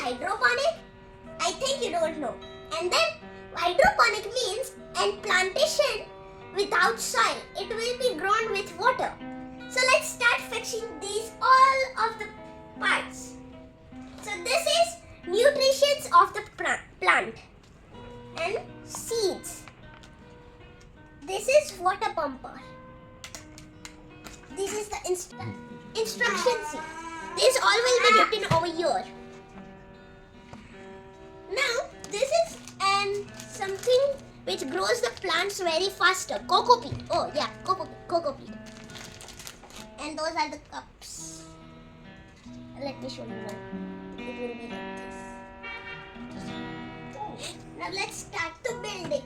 hydroponic? I think you don't know. And then hydroponic means and plantation without soil. It will be grown with water. So let's start fixing these all of the parts. So this is nutrition of the plant and seeds. This is water pumper. This is the instruction sheet. This all will be written over here. Now this is something which grows the plants very faster. Cocoa peat. Oh yeah, cocoa peat. And those are the cups. Let me show you one. It will be like this. Now let's start to build it.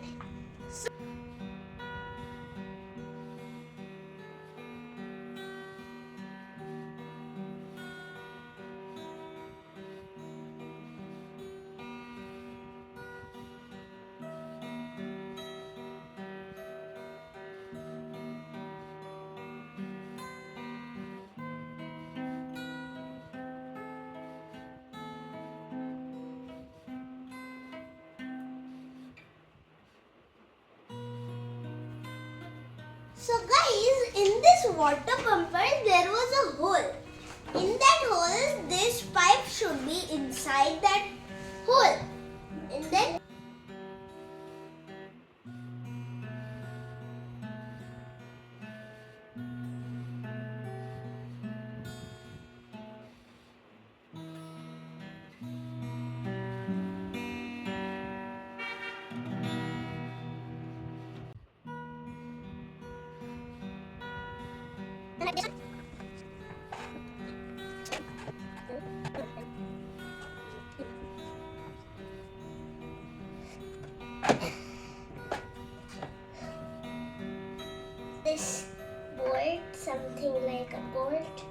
So guys, in this water pumper there was a hole. In that hole, this pipe should be inside that hole. And then this bolt, something like a bolt.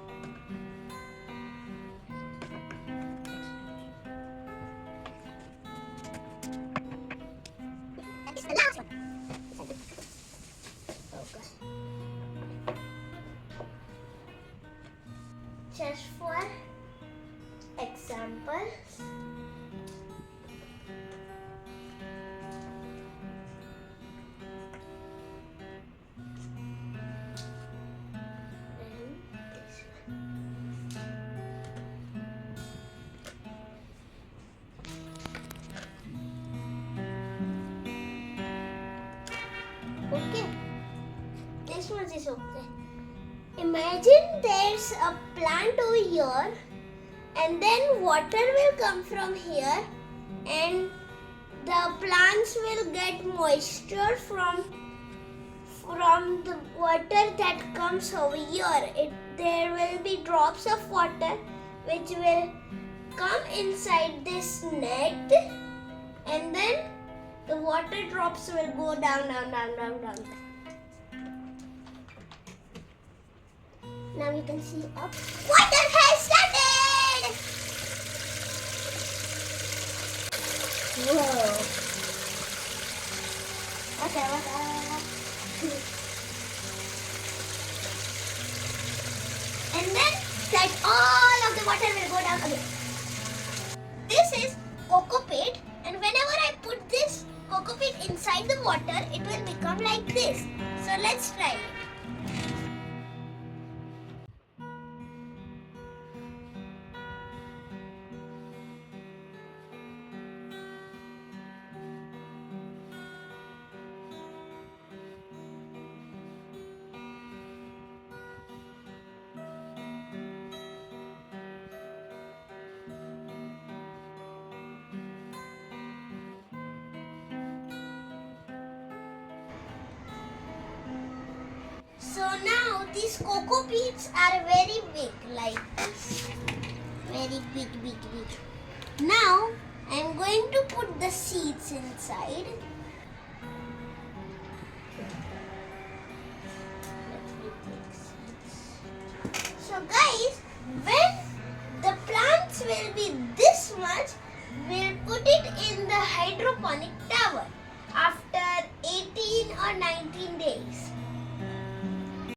And it's the last one. Just for examples. Okay, this one is okay. Imagine there's a plant over here and then water will come from here and the plants will get moisture from the water that comes over here. There will be drops of water which will come inside this net and then the water drops will go down. Now you can see up. Water has started! Whoa. Water. And then that all of the water will go down again. This is cocoa peat, and whenever I put this cocoa peat inside the water, it will become like this. So let's try it. So now these cocoa peats are very big, like this. Very big. Now I am going to put the seeds inside. So guys, when the plants will be this much, we'll put it in the hydroponic tower.